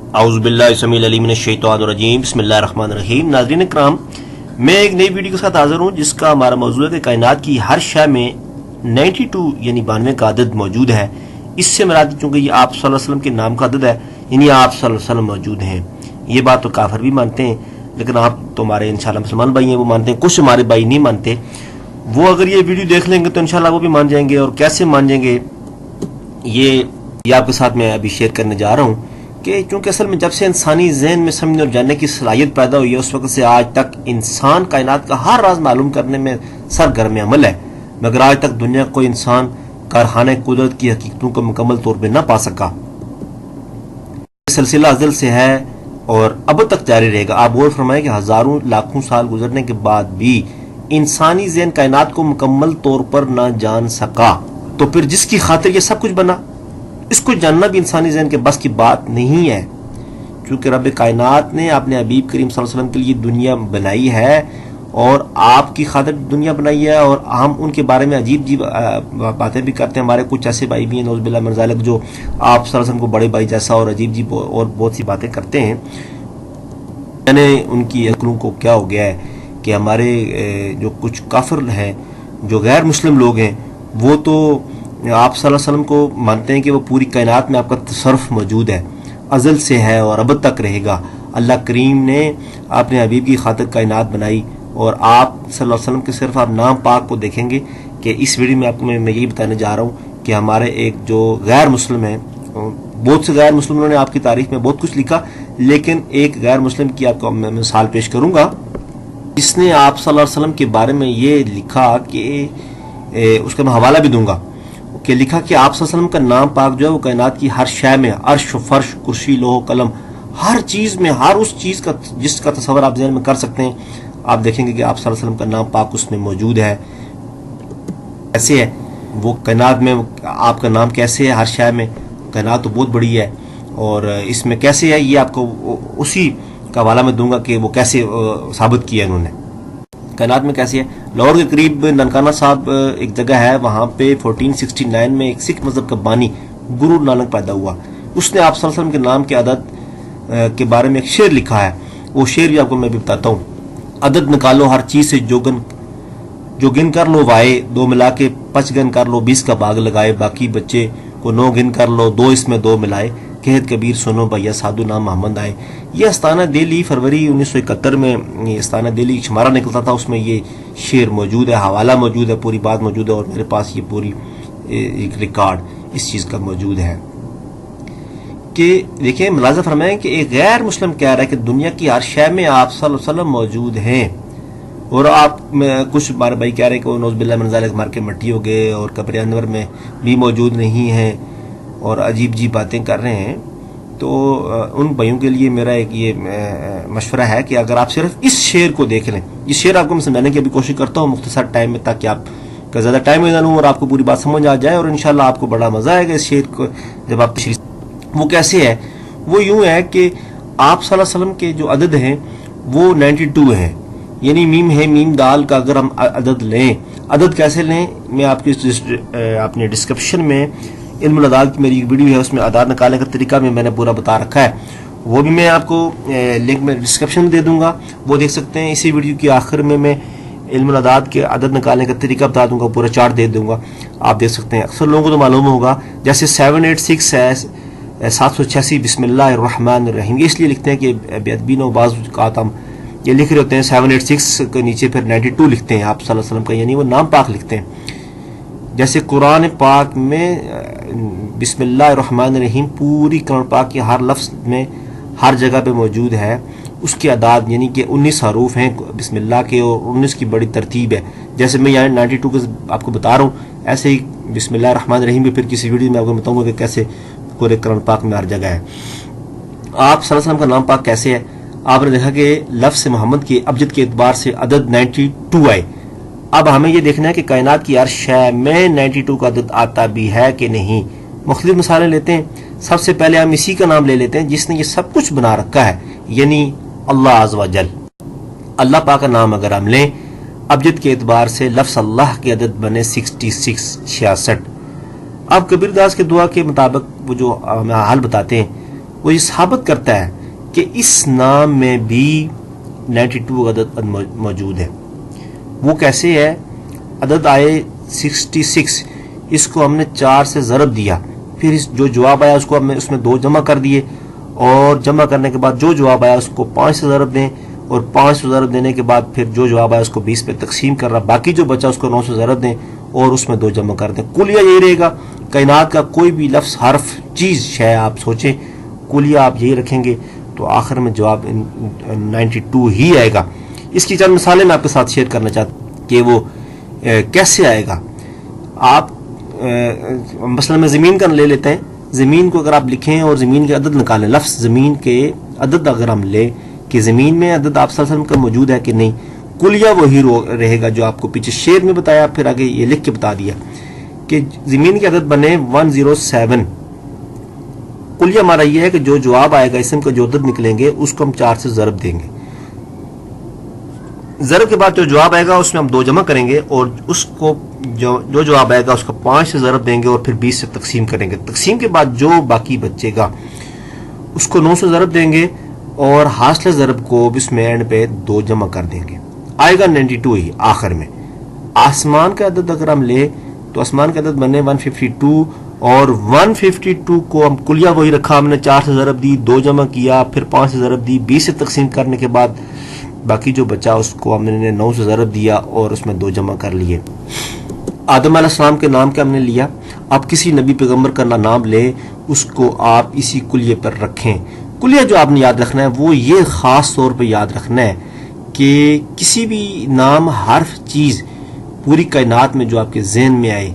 आउज़ुबिल्लाहि समीउल अलीम मिनश शैतानिर रजीम बिस्मिल्लाहिर रहमानिर रहीम। नाज़रीन इकराम, मैं एक नई वीडियो के साथ हाज़िर हूँ जिसका हमारा मौज़ू है कि कायनात की हर शय में 92 यानी 92 का अदद मौजूद है। इससे मुराद चूँकि ये आप सल्लल्लाहु अलैहि वसल्लम के नाम का अदद है, यानी आप सल्लल्लाहु अलैहि वसल्लम मौजूद हैं। ये बात तो काफिर भी मानते हैं, लेकिन आप तो हमारे इंशाल्लाह मुसलमान भाई हैं, वो मानते हैं। कुछ हमारे भाई नहीं मानते। वो अगर ये वीडियो देख लेंगे तो इंशाल्लाह वो भी मान जाएंगे। और कैसे मान जाएंगे ये आपके साथ मैं अभी शेयर करने जा रहा हूँ कि चूँकि असल में जब से इंसानी जहन में समझने और जानने की सलाहियत पैदा हुई है, उस वक्त से आज तक इंसान कायनात का हर राज मालूम करने में सरगर्म अमल है, मगर आज तक दुनिया का कोई इंसान कारखाने कुदरत की हकीकतों को मुकम्मल तौर पर न पा सका। सिलसिला अज़ल से है और अब तक जारी रहेगा। आप गौर फरमाएं कि हजारों लाखों साल गुजरने के बाद भी इंसानी ज़हन कायनात को मुकम्मल तौर पर न जान सका, तो फिर जिसकी खातिर ये सब कुछ बना, इसको जानना भी इंसानी ज़हन के बस की बात नहीं है। क्योंकि रब कायनात ने अपने हबीब करीम सल्लल्लाहु अलैहि वसल्लम के लिए दुनिया बनाई है और आपकी खातिर दुनिया बनाई है, और हम उनके बारे में अजीब अजीब बातें भी करते हैं। हमारे कुछ ऐसे भाई भी हैं नौज़ुबिल्लाह मिन ज़ालिक जो आप सल्लल्लाहु अलैहि वसल्लम को बड़े भाई जैसा और अजीब अजीब और बहुत सी बातें करते हैं। मैंने उनकी अक्लों को क्या हो गया है कि हमारे जो कुछ काफिर हैं, जो गैर मुस्लिम लोग हैं, वो तो आप सल्लल्लाहु अलैहि वसल्लम को मानते हैं कि वो पूरी कायनात में आपका तसर्रुफ मौजूद है, अज़ल से है और अब तक रहेगा। अल्लाह करीम ने अपने हबीब की खातिर कायनात बनाई, और आप सल्लल्लाहु अलैहि वसल्लम के सिर्फ आप नाम पाक को देखेंगे कि इस वीडियो में आपको मैं यही बताने जा रहा हूँ कि हमारे एक जो गैर मुस्लिम हैं, बहुत से गैर मुस्लिमों ने आपकी तारीफ में बहुत कुछ लिखा, लेकिन एक गैर मुस्लिम की आपको मैं मिसाल पेश करूँगा जिसने आप सल्लल्लाहु अलैहि वसल्लम के बारे में ये लिखा कि उसका मैं हवाला भी दूंगा कि लिखा कि आप सल्लल्लाहु अलैहि वसल्लम का नाम पाक जो है वो कायनात की हर शय में, अर्श फर्श कुर्सी लोह कलम, हर चीज़ में, हर उस चीज़ का जिसका तस्वर आप ज़हन में कर सकते हैं, आप देखेंगे कि आप सल्लल्लाहु अलैहि वसल्लम का नाम पाक उसमें मौजूद है। कैसे है वो कायनात में, आपका नाम कैसे है हर शय में? कायनात तो बहुत बड़ी है, और इसमें कैसे है ये आपको उसी का हवाला मैं दूंगा कि वो कैसे साबित किया इन्होंने। कायनात में कैसी है? लाहौर के करीब ननकाना साहब एक जगह है, वहाँ पे 1469 में एक सिख मजहब का बानी गुरु नानक पैदा हुआ। उसने आप सल्लल्लाहु अलैहि वसल्लम के नाम के अदद के बारे में एक शेर लिखा है। वो शेर भी आपको मैं भी बताता हूँ। अदद निकालो हर चीज से जो गिन कर लो वाए, दो मिला के 5 गिन कर लो 20 का बाग लगाए, बाकी बच्चे को 9 गिन कर लो 2 इसमें 2 मिलाए, कहत कबीर सुनो भैया साधु नाम मोहम्मद आए। ये आस्ताना दिल्ली फरवरी 1971 में ये आस्ताना दिल्ली शुमारा निकलता था, उसमें ये शेर मौजूद है, हवाला मौजूद है, पूरी बात मौजूद है, और मेरे पास ये पूरी एक रिकॉर्ड इस चीज़ का मौजूद है कि देखिए मुलाज़ा फरमाएं कि एक गैर मुस्लिम कह रहा है कि दुनिया की हर शय में आप सल्लल्लाहु अलैहि वसल्लम मौजूद हैं, और आप कुछ हमारे भाई कह रहे हैं कि वो नौज़ुबिल्लाह मिन ज़ालिक मार के मट्टी हो गए और कब्र अनवर में भी मौजूद नहीं है, और अजीब अजीब बातें कर रहे हैं। तो उन भाइयों के लिए मेरा एक ये मशवरा है कि अगर आप सिर्फ इस शेर को देख लें, ये शेर आपको मैं समझाने की अभी कोशिश करता हूँ मुख्तसर टाइम में, ताकि आपका ज़्यादा टाइम में ना लूँ और आपको पूरी बात समझ आ जाए, और इंशाल्लाह आपको बड़ा मज़ा आएगा इस शेर को जब आप तशरीह। वो कैसे है? वो यूँ है कि आप सल्लल्लाहु अलैहि वसल्लम के जो अदद हैं वो 92 हैं, यानी मीम है मीम दाल का अगर हम अदद लें, अदद कैसे लें मैं आपकी अपने डिस्क्रिप्शन में इल्मुल अदाद की मेरी एक वीडियो है, उसमें अदाद निकालने का तरीका भी मैंने पूरा बता रखा है, वो भी मैं आपको लिंक में डिस्क्रिप्शन में दे दूंगा, वो देख सकते हैं। इसी वीडियो के आखिर में मैं इल्मुल अदाद के अदद निकालने का तरीका बता दूंगा, पूरा चार्ट दे दूंगा, आप देख सकते हैं। अक्सर लोगों को तो मालूम होगा, जैसे 786 है 786 बिस्मिल्लाहिर्रहमानिर्रहीम, ये इसलिए लिखते हैं कि बेअदबी और बाज़ औक़ात हम ये लिख रहे होते हैं 786 के नीचे फिर 92 लिखते हैं आप सल्लल्लाहु अलैहि वसल्लम का, यानी वो नाम पाक लिखते हैं। जैसे कुरान पाक में बिस्मिल्लाहिर्रहमानिर्रहीम पूरी कुरान पाक के हर लफ्ज़ में हर जगह पे मौजूद है, उसके अदाद यानी कि 19 हरूफ हैं बिस्मिल्लाह के, और 19 की बड़ी तरतीब है। जैसे मैं यहाँ 92 के आपको बता रहा हूँ, ऐसे ही बिस्मिल्लाहिर्रहमानिर्रहीम भी फिर किसी वीडियो में आपको बताऊँगा कि कैसे पूरे कुरान पाक में हर जगह है। आप सल्लल्लाहु अलैहि वसल्लम का नाम पाक कैसे है? आपने देखा कि लफ्ज़ मोहम्मद के अबजद के एतबार से अदद 92 आए। अब हमें ये देखना है कि कायनात की हर शय में 92 का अदद आता भी है कि नहीं। मुख्तलिफ मिसालें लेते हैं। सबसे पहले हम इसी का नाम ले लेते हैं जिसने ये सब कुछ बना रखा है, यानी अल्लाह अज़्ज़ व जल। अल्लाह पाक का नाम अगर हम लें अबजद के एतबार से लफ्ज़ अल्लाह के अदद बने 66। अब कबीरदास के दुआ के मुताबिक वो जो हमें हाल बताते हैं وہ یہ ثابت کرتا ہے کہ اس نام میں بھی 92 عدد موجود ہے. وہ کیسے ہے؟ عدد آئے 66، اس کو ہم نے 4 سے ضرب دیا، پھر جو جواب آیا اس کو ہم نے اس میں 2 جمع کر دیے، اور جمع کرنے کے بعد جو جواب آیا اس کو 5 سے ضرب دیں، اور 5 سے ضرب دینے کے بعد پھر جو جواب آیا اس کو 20 پہ تقسیم کر رہا، باقی جو بچا اس کو 9 سے ضرب دیں اور اس میں 2 جمع کر دیں. کلیہ یہی رہے گا. کائنات کا کوئی بھی لفظ، حرف، چیز، شے آپ سوچیں، کلیہ آپ یہی رکھیں گے تو آخر میں جواب 92 ہی آئے گا. اس کی چند مثالیں میں آپ کے ساتھ شیئر کرنا چاہتا ہوں کہ وہ کیسے آئے گا. آپ مثلا میں زمین کا لے لیتے ہیں. زمین کو اگر آپ لکھیں اور زمین کے عدد نکالیں، لفظ زمین کے عدد اگر ہم لیں کہ زمین میں عدد آپ صلی اللہ علیہ وسلم کا موجود ہے کہ نہیں، کلیہ وہی رہے گا جو آپ کو پیچھے شعر میں بتایا، پھر آگے یہ لکھ کے بتا دیا کہ زمین کے عدد بنے 107. کلیہ ہمارا یہ ہے کہ جو جواب آئے گا، اسم کا جو عدد نکلیں گے اس کو ہم 4 سے ضرب دیں گے. ضرب کے بعد جو جواب آئے گا اس میں ہم 2 جمع کریں گے، اور اس کو جو جواب آئے گا اس کو 5 سے ضرب دیں گے اور پھر 20 سے تقسیم کریں گے. تقسیم کے بعد جو باقی بچے گا اس کو 9 سے ضرب دیں گے، اور حاصل ضرب کو اس میں اینڈ پہ 2 جمع کر دیں گے. آئے گا 92 ہی آخر میں. آسمان کا عدد اگر ہم لے تو آسمان کا عدد بنے 152، اور 152 کو ہم کلیہ وہی رکھا، ہم نے 4 سے ضرب دی، 2 جمع کیا، پھر 5 سے ضرب دی، 20 سے تقسیم کرنے کے بعد باقی جو بچا اس کو ہم نے 9 سے ضرب دیا اور اس میں 2 جمع کر لیے. آدم علیہ السلام کے نام کا ہم نے لیا. آپ کسی نبی پیغمبر کا نام لیں، اس کو آپ اسی کلیہ پر رکھیں. کلیہ جو آپ نے یاد رکھنا ہے وہ یہ خاص طور پہ یاد رکھنا ہے کہ کسی بھی نام، حرف، چیز پوری کائنات میں جو آپ کے ذہن میں آئے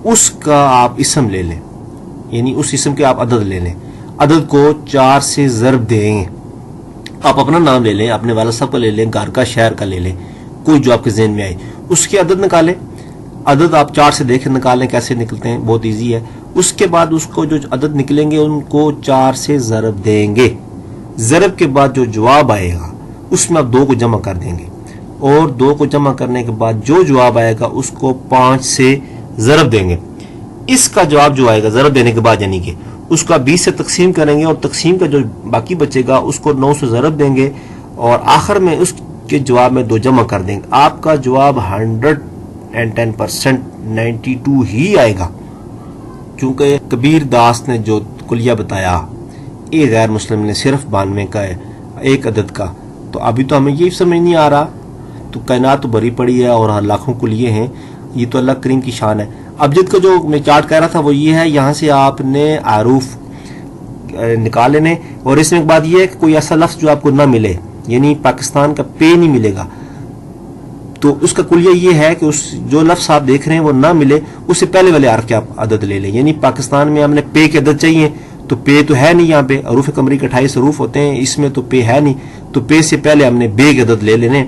اس کا آپ اسم لے لیں، یعنی اس اسم کے آپ عدد لے لیں. عدد کو 4 سے ضرب دیں. آپ اپنا نام لے لیں، اپنے والد صاحب کا لے لیں، گھر کا، شہر کا لے لیں، کوئی جو آپ کے ذہن میں آئے اس کے عدد نکالیں. عدد آپ 4 سے دیکھیں نکالیں کیسے نکلتے ہیں، بہت ایزی ہے. اس کے بعد اس کو جو عدد نکلیں گے ان کو 4 سے ضرب دیں گے. ضرب کے بعد جو جواب آئے گا اس میں آپ 2 کو جمع کر دیں گے، اور 2 کو جمع کرنے کے بعد جو جواب آئے گا اس کو 5 سے ضرب دیں گے. اس کا جواب جو آئے گا ضرب دینے کے بعد، یعنی کہ اس کا 20 سے تقسیم کریں گے، اور تقسیم کا جو باقی بچے گا اس کو 9 سے ضرب دیں گے، اور آخر میں اس کے جواب میں 2 جمع کر دیں گے. آپ کا جواب 110% 92 ہی آئے گا. کیونکہ کبیر داس نے جو کلیہ بتایا یہ غیر مسلم نے صرف 92 کا ہے، ایک عدد کا. تو ابھی تو ہمیں یہ سمجھ نہیں آ رہا، تو کائنات تو بھری پڑی ہے اور لاکھوں کلیے ہیں. یہ تو اللہ کریم کی شان ہے. ابجد کا جو میں چارٹ کہہ رہا تھا وہ یہ ہے، یہاں سے آپ نے حروف نکال لینے، اور اس میں ایک بات یہ ہے کہ کوئی ایسا لفظ جو آپ کو نہ ملے، یعنی پاکستان کا پے نہیں ملے گا، تو اس کا کلیہ یہ ہے کہ اس جو لفظ آپ دیکھ رہے ہیں وہ نہ ملے، اس سے پہلے والے حرف کے آپ عدد لے لیں. یعنی پاکستان میں ہم نے پے کے عدد چاہیے، تو پے تو ہے نہیں یہاں پہ، حروف قمری کے 28 حروف ہوتے ہیں، اس میں تو پے ہے نہیں، تو پے سے پہلے ہم نے بے کے عدد لے لینے.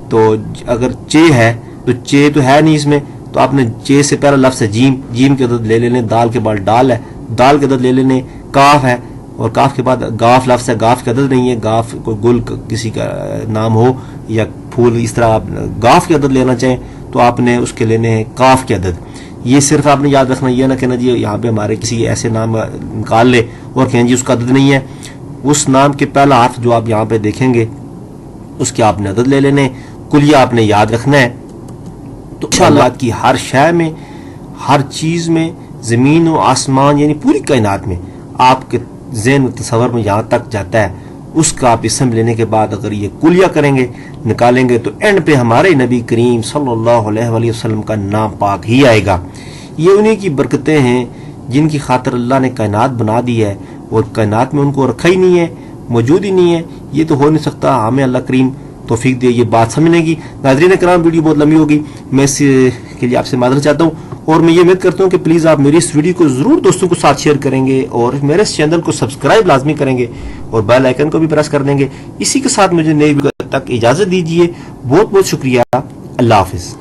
تو اگر چے ہے تو چے تو ہے نہیں اس میں، تو آپ نے چے سے پہلا لفظ ہے جیم، جیم کے عدد لے لینے. دال کے بعد ڈال ہے، دال کے عدد لے لینے. کاف ہے اور کاف کے بعد گاف لفظ ہے، گاف کے عدد نہیں ہے. گاف کوئی گل کسی کا نام ہو یا پھول، اس طرح آپ گاف کے عدد لینا چاہیں تو آپ نے اس کے لینے ہیں کاف کے عدد. یہ صرف آپ نے یاد رکھنا، یہ نہ کہنا جی یہاں پہ ہمارے کسی ایسے نام نکال لے اور کہیں جی اس کا عدد نہیں ہے. اس نام کے پہلا حرف جو آپ یہاں پہ دیکھیں گے اس کے آپ نے عدد لے لینے. کلیہ آپ نے یاد رکھنا ہے. تو انشاءاللہ کی ہر شے میں، ہر چیز میں، زمین و آسمان یعنی پوری کائنات میں آپ کے ذہن و تصور میں یہاں تک جاتا ہے، اس کا آپ اسم لینے کے بعد اگر یہ کلیہ کریں گے، نکالیں گے، تو اینڈ پہ ہمارے نبی کریم صلی اللہ علیہ وآلہ وسلم کا نام پاک ہی آئے گا. یہ انہی کی برکتیں ہیں جن کی خاطر اللہ نے کائنات بنا دی ہے، اور کائنات میں ان کو رکھا ہی نہیں ہے، موجود ہی نہیں ہے. یہ تو ہو نہیں سکتا. ہمیں اللہ کریم توفیق دے یہ بات سمجھنے کی. ناظرین کرام، ویڈیو بہت لمبی ہوگی، میں اس کے لیے آپ سے معذرت چاہتا ہوں، اور میں یہ امید کرتا ہوں کہ پلیز آپ میری اس ویڈیو کو ضرور دوستوں کو ساتھ شیئر کریں گے، اور میرے اس چینل کو سبسکرائب لازمی کریں گے، اور بیل آئیکن کو بھی پریس کر دیں گے. اسی کے ساتھ مجھے نئی ویڈیو تک اجازت دیجیے. بہت بہت شکریہ. اللہ حافظ.